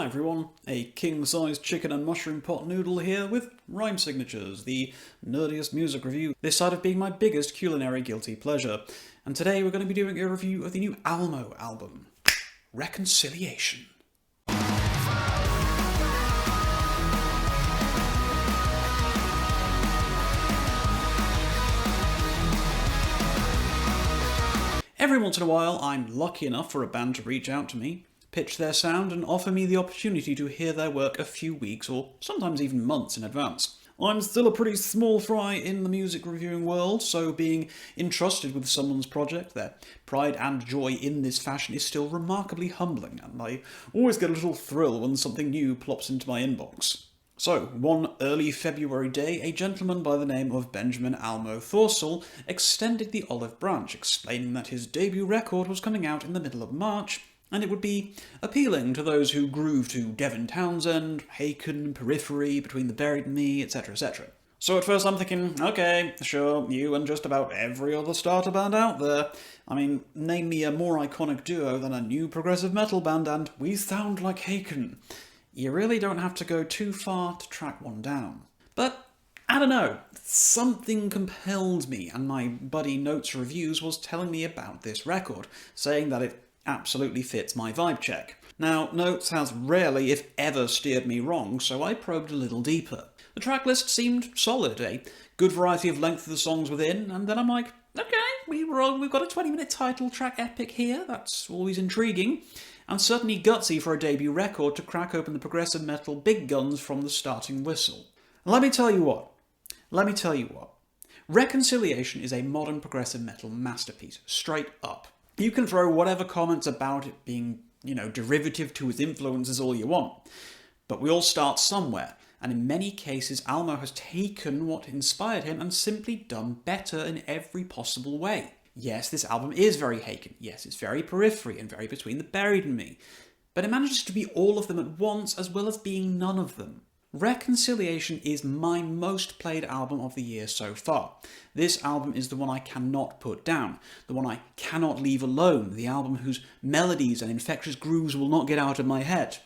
everyone, a king-sized chicken and mushroom pot noodle here with Rhyme Signatures, the nerdiest music review, this side of being my biggest culinary guilty pleasure. And today we're going to be doing a review of the new ALMO album, Reconciliation. Every once in a while, I'm lucky enough for a band to reach out to me, pitch their sound, and offer me the opportunity to hear their work a few weeks or sometimes even months in advance. I'm still a pretty small fry in the music reviewing world, so being entrusted with someone's project, their pride and joy in this fashion is still remarkably humbling, and I always get a little thrill when something new plops into my inbox. So, one early February day, a gentleman by the name of Benjamin ALMO Thorsall extended the olive branch, explaining that his debut record was coming out in the middle of March, and it would be appealing to those who groove to Devin Townsend, Haken, Periphery, Between the Buried and Me, etc, etc. So at first I'm thinking, okay, sure, you and just about every other starter band out there. I mean, name me a more iconic duo than a new progressive metal band and we sound like Haken. You really don't have to go too far to track one down. But, I don't know, something compelled me, and my buddy Notes Reviews was telling me about this record, saying that it absolutely fits my vibe check. Now, Notes has rarely, if ever, steered me wrong, so I probed a little deeper. The tracklist seemed solid, a good variety of length of the songs within, and then I'm like, okay, we've got a 20-minute title track epic here, that's always intriguing. And certainly gutsy for a debut record to crack open the progressive metal big guns from the starting whistle. And let me tell you what. Reconciliation is a modern progressive metal masterpiece, straight up. You can throw whatever comments about it being, derivative to its influences all you want. But we all start somewhere, and in many cases ALMO has taken what inspired him and simply done better in every possible way. Yes, this album is very Haken, yes, it's very Periphery and very Between the Buried and Me, but it manages to be all of them at once as well as being none of them. Reconciliation is my most played album of the year so far. This album is the one I cannot put down, the one I cannot leave alone, the album whose melodies and infectious grooves will not get out of my head.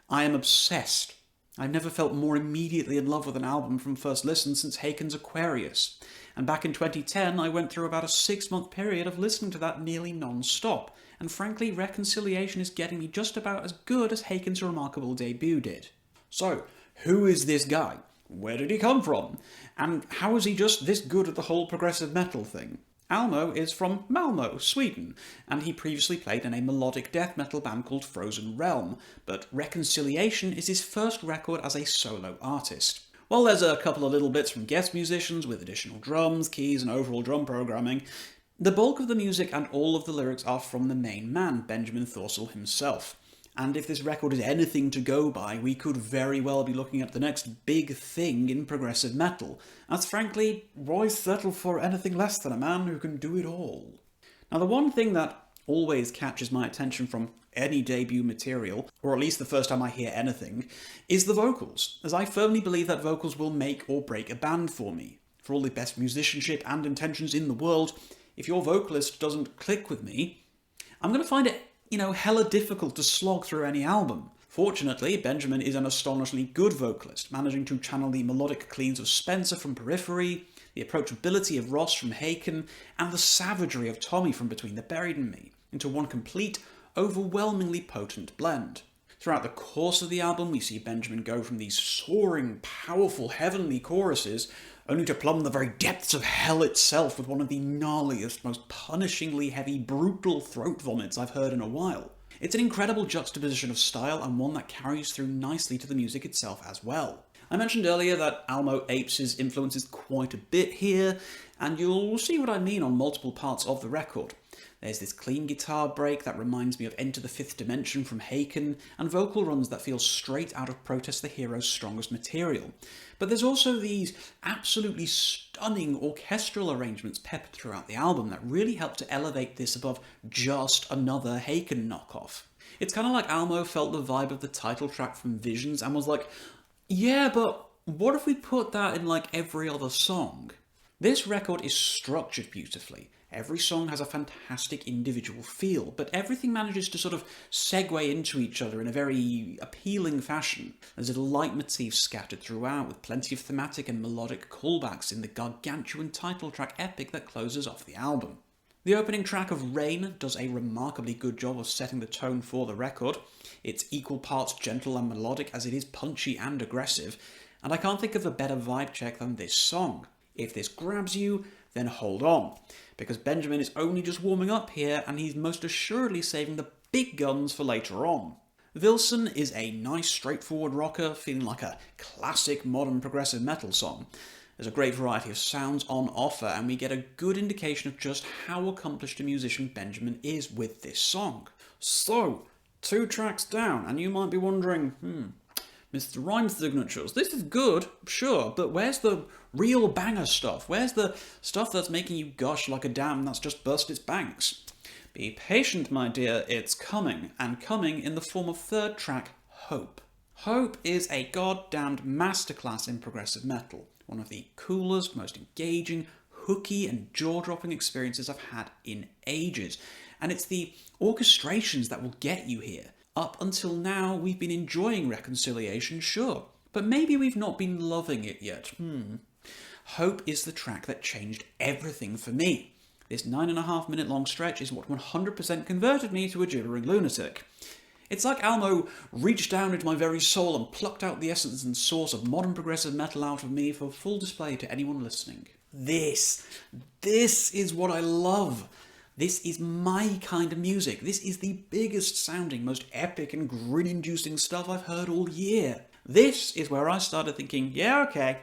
I am obsessed. I've never felt more immediately in love with an album from first listen since Haken's Aquarius. And back in 2010, I went through about a 6-month period of listening to that nearly non-stop. And frankly, Reconciliation is getting me just about as good as Haken's remarkable debut did. So, who is this guy? Where did he come from? And how is he just this good at the whole progressive metal thing? ALMO is from Malmö, Sweden, and he previously played in a melodic death metal band called Frozen Realm, but Reconciliation is his first record as a solo artist. While there's a couple of little bits from guest musicians with additional drums, keys, and overall drum programming, the bulk of the music and all of the lyrics are from the main man, Benjamin Thorsall himself. And if this record is anything to go by, we could very well be looking at the next big thing in progressive metal, as frankly, why settle for anything less than a man who can do it all? Now the one thing that always catches my attention from any debut material, or at least the first time I hear anything, is the vocals, as I firmly believe that vocals will make or break a band for me. For all the best musicianship and intentions in the world, if your vocalist doesn't click with me, I'm going to find it hella difficult to slog through any album. Fortunately, Benjamin is an astonishingly good vocalist, managing to channel the melodic cleans of Spencer from Periphery, the approachability of Ross from Haken, and the savagery of Tommy from Between the Buried and Me, into one complete, overwhelmingly potent blend. Throughout the course of the album, we see Benjamin go from these soaring, powerful, heavenly choruses, only to plumb the very depths of hell itself with one of the gnarliest, most punishingly heavy, brutal throat vomits I've heard in a while. It's an incredible juxtaposition of style and one that carries through nicely to the music itself as well. I mentioned earlier that ALMO apes his influences quite a bit here, and you'll see what I mean on multiple parts of the record. There's this clean guitar break that reminds me of Enter the Fifth Dimension from Haken, and vocal runs that feel straight out of Protest the Hero's strongest material. But there's also these absolutely stunning orchestral arrangements peppered throughout the album that really help to elevate this above just another Haken knockoff. It's kind of like ALMO felt the vibe of the title track from Visions and was like, yeah, but what if we put that in like every other song? This record is structured beautifully. Every song has a fantastic individual feel, but everything manages to sort of segue into each other in a very appealing fashion. There's little leitmotifs scattered throughout, with plenty of thematic and melodic callbacks in the gargantuan title track epic that closes off the album. The opening track of Rain does a remarkably good job of setting the tone for the record. It's equal parts gentle and melodic as it is punchy and aggressive, and I can't think of a better vibe check than this song. If this grabs you, then hold on, because Benjamin is only just warming up here and he's most assuredly saving the big guns for later on. Wilson is a nice straightforward rocker, feeling like a classic modern progressive metal song. There's a great variety of sounds on offer, and we get a good indication of just how accomplished a musician Benjamin is with this song. So, 2 tracks down, and you might be wondering, Mr. Rhyme Signatures, this is good, sure, but where's the real banger stuff? Where's the stuff that's making you gush like a dam that's just burst its banks? Be patient, my dear, it's coming, and coming in the form of 3rd track, Hope. Hope is a goddamned masterclass in progressive metal. One of the coolest, most engaging, hooky and jaw-dropping experiences I've had in ages. And it's the orchestrations that will get you here. Up until now, we've been enjoying Reconciliation, sure, but maybe we've not been loving it yet. Hope is the track that changed everything for me. This 9.5 minute long stretch is what 100% converted me to a gibbering lunatic. It's like ALMO reached down into my very soul and plucked out the essence and source of modern progressive metal out of me for full display to anyone listening. This is what I love. This is my kind of music. This is the biggest sounding, most epic and grin-inducing stuff I've heard all year. This is where I started thinking, yeah, okay,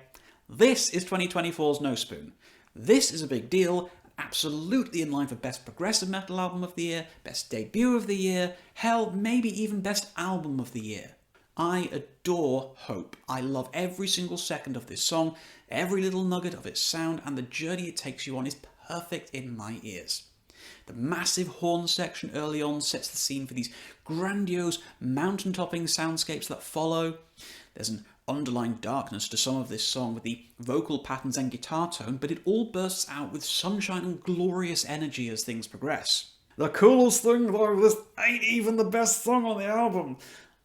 this is 2024's No Spoon. This is a big deal, absolutely in line for Best Progressive Metal Album of the Year, Best Debut of the Year, hell, maybe even Best Album of the Year. I adore Hope. I love every single second of this song, every little nugget of its sound, and the journey it takes you on is perfect in my ears. The massive horn section early on sets the scene for these grandiose, mountain-topping soundscapes that follow. There's an underlying darkness to some of this song with the vocal patterns and guitar tone, but it all bursts out with sunshine and glorious energy as things progress. The coolest thing though, this ain't even the best song on the album,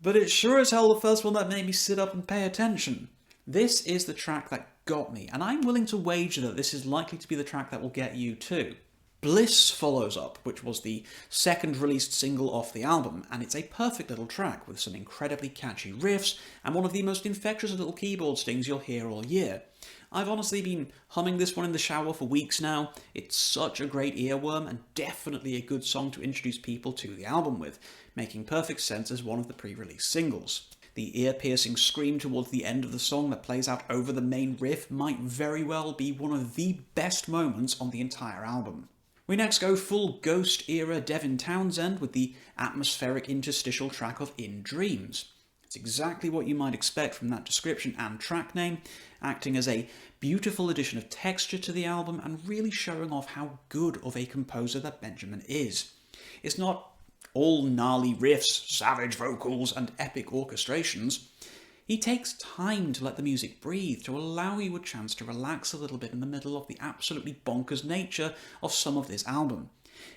but it's sure as hell the first one that made me sit up and pay attention. This is the track that got me, and I'm willing to wager that this is likely to be the track that will get you too. Bliss follows up, which was the second released single off the album, and it's a perfect little track with some incredibly catchy riffs and one of the most infectious little keyboard stings you'll hear all year. I've honestly been humming this one in the shower for weeks now. It's such a great earworm and definitely a good song to introduce people to the album with, making perfect sense as one of the pre-release singles. The ear-piercing scream towards the end of the song that plays out over the main riff might very well be one of the best moments on the entire album. We next go full Ghost-era Devin Townsend with the atmospheric interstitial track of In Dreams. It's exactly what you might expect from that description and track name, acting as a beautiful addition of texture to the album and really showing off how good of a composer that Benjamin is. It's not all gnarly riffs, savage vocals, and epic orchestrations. He takes time to let the music breathe, to allow you a chance to relax a little bit in the middle of the absolutely bonkers nature of some of this album.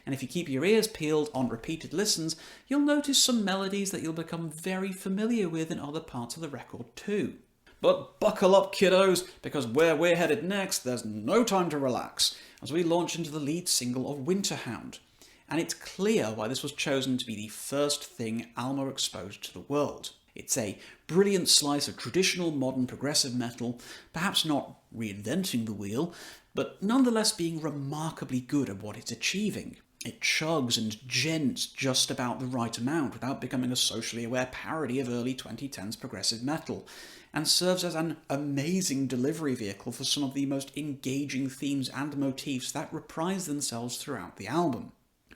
And if you keep your ears peeled on repeated listens, you'll notice some melodies that you'll become very familiar with in other parts of the record too. But buckle up, kiddos, because where we're headed next, there's no time to relax, as we launch into the lead single of Winterhound. And it's clear why this was chosen to be the first thing ALMO exposed to the world. It's a brilliant slice of traditional modern progressive metal, perhaps not reinventing the wheel, but nonetheless being remarkably good at what it's achieving. It chugs and gents just about the right amount without becoming a socially aware parody of early 2010s progressive metal, and serves as an amazing delivery vehicle for some of the most engaging themes and motifs that reprise themselves throughout the album.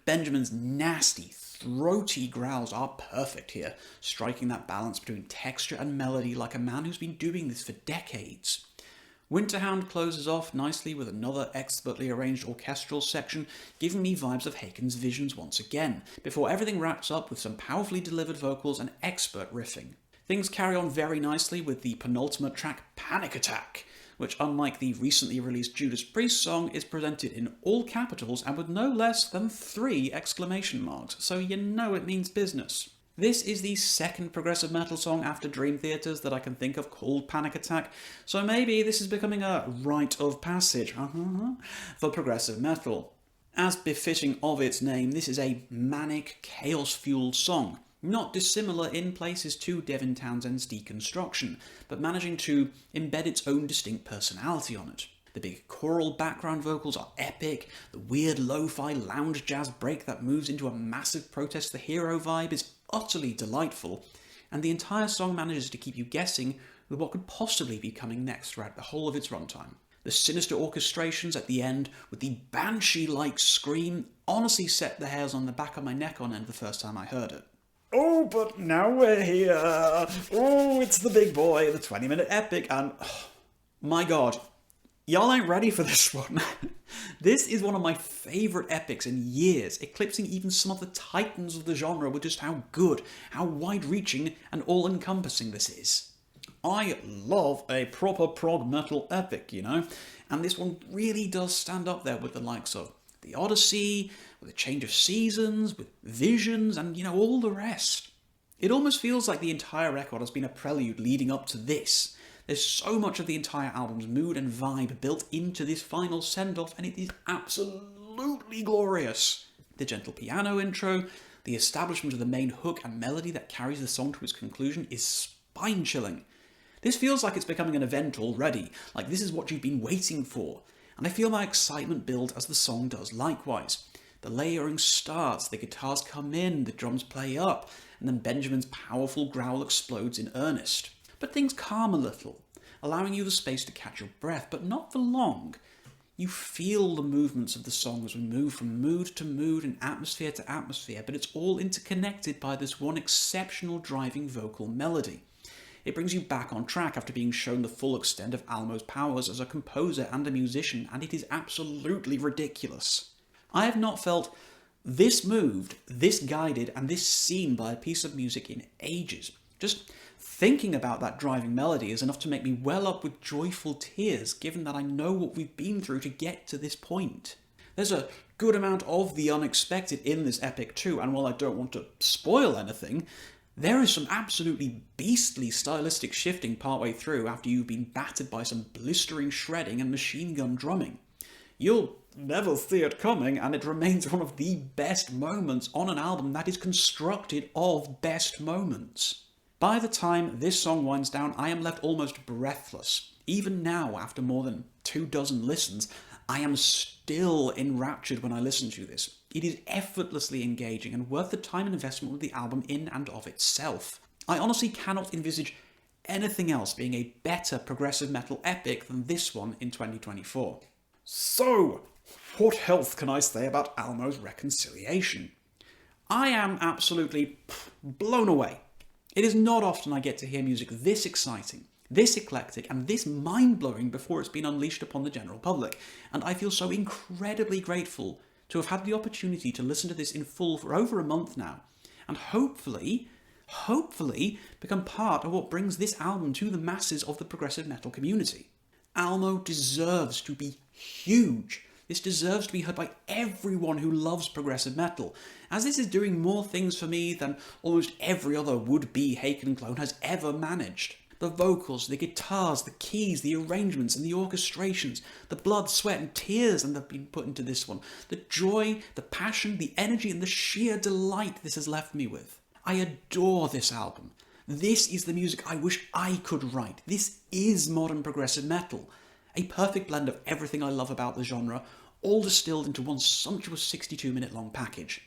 Benjamin's nasty, throaty growls are perfect here, striking that balance between texture and melody like a man who's been doing this for decades. Winterhound closes off nicely with another expertly arranged orchestral section, giving me vibes of Haken's Visions once again, before everything wraps up with some powerfully delivered vocals and expert riffing. Things carry on very nicely with the penultimate track, Panic Attack, which unlike the recently released Judas Priest song, is presented in all capitals and with no less than 3 exclamation marks, so you know it means business. This is the second progressive metal song after Dream Theater's that I can think of called Panic Attack, so maybe this is becoming a rite of passage for progressive metal. As befitting of its name, this is a manic, chaos-fueled song, not dissimilar in places to Devin Townsend's Deconstruction, but managing to embed its own distinct personality on it. The big choral background vocals are epic, the weird lo-fi lounge jazz break that moves into a massive Protest the Hero vibe is utterly delightful, and the entire song manages to keep you guessing with what could possibly be coming next throughout the whole of its runtime. The sinister orchestrations at the end, with the banshee-like scream, honestly set the hairs on the back of my neck on end the first time I heard it. Oh, but now we're here! Oh, it's the big boy, the 20-minute epic, and my god, y'all ain't ready for this one. This is one of my favourite epics in years, eclipsing even some of the titans of the genre with just how good, how wide-reaching and all-encompassing this is. I love a proper prog metal epic, you know, and this one really does stand up there with the likes of The Odyssey, with a change of seasons, with visions, and, you know, all the rest. It almost feels like the entire record has been a prelude leading up to this. There's so much of the entire album's mood and vibe built into this final send-off, and it is absolutely glorious. The gentle piano intro, the establishment of the main hook and melody that carries the song to its conclusion is spine-chilling. This feels like it's becoming an event already, like this is what you've been waiting for, and I feel my excitement build as the song does likewise. The layering starts, the guitars come in, the drums play up, and then Benjamin's powerful growl explodes in earnest. But things calm a little, allowing you the space to catch your breath, but not for long. You feel the movements of the song as we move from mood to mood and atmosphere to atmosphere, but it's all interconnected by this one exceptional driving vocal melody. It brings you back on track after being shown the full extent of ALMO's powers as a composer and a musician, and it is absolutely ridiculous. I have not felt this moved, this guided, and this seen by a piece of music in ages. Just thinking about that driving melody is enough to make me well up with joyful tears, given that I know what we've been through to get to this point. There's a good amount of the unexpected in this epic too, and while I don't want to spoil anything, there is some absolutely beastly stylistic shifting partway through after you've been battered by some blistering shredding and machine gun drumming. You'll never see it coming, and it remains one of the best moments on an album that is constructed of best moments. By the time this song winds down, I am left almost breathless. Even now, after more than 24 listens, I am still enraptured when I listen to this. It is effortlessly engaging and worth the time and investment of the album in and of itself. I honestly cannot envisage anything else being a better progressive metal epic than this one in 2024. So, what else can I say about ALMO's Reconciliation? I am absolutely blown away. It is not often I get to hear music this exciting, this eclectic, and this mind-blowing before it's been unleashed upon the general public, and I feel so incredibly grateful to have had the opportunity to listen to this in full for over a month now, and hopefully become part of what brings this album to the masses of the progressive metal community. ALMO deserves to be huge. This deserves to be heard by everyone who loves progressive metal, as this is doing more things for me than almost every other would-be Haken clone has ever managed. The vocals, the guitars, the keys, the arrangements and the orchestrations, the blood, sweat and tears that have been put into this one, the joy, the passion, the energy and the sheer delight this has left me with. I adore this album. This is the music I wish I could write. This is modern progressive metal. A perfect blend of everything I love about the genre, all distilled into one sumptuous 62-minute long package.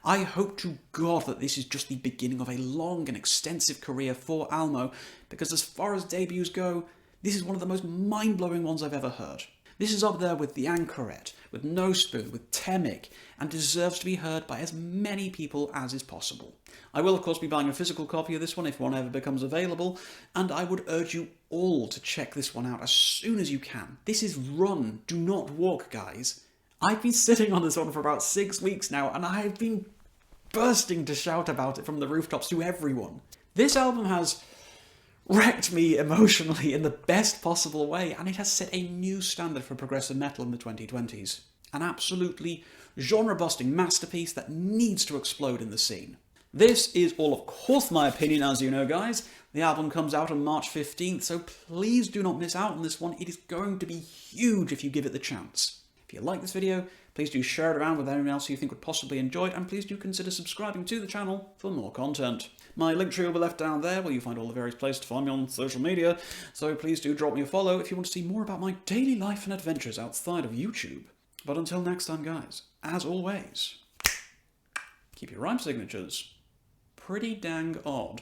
I hope to God that this is just the beginning of a long and extensive career for ALMO, because as far as debuts go, this is one of the most mind-blowing ones I've ever heard. This is up there with The Anchoret, with No Spoon, with Temic, and deserves to be heard by as many people as is possible. I will of course be buying a physical copy of this one if one ever becomes available, and I would urge you all to check this one out as soon as you can. This is run, do not walk, guys. I've been sitting on this one for about 6 weeks now, and I've been bursting to shout about it from the rooftops to everyone. This album has wrecked me emotionally in the best possible way, and it has set a new standard for progressive metal in the 2020s. An absolutely genre-busting masterpiece that needs to explode in the scene. This is all, of course, my opinion, as you know, guys. The album comes out on March 15th, so please do not miss out on this one. It is going to be huge if you give it the chance. If you like this video, please do share it around with anyone else you think would possibly enjoy it, and please do consider subscribing to the channel for more content. My link tree will be left down there where you find all the various places to find me on social media, so please do drop me a follow if you want to see more about my daily life and adventures outside of YouTube. But until next time, guys, as always, keep your rhyme signatures pretty dang odd.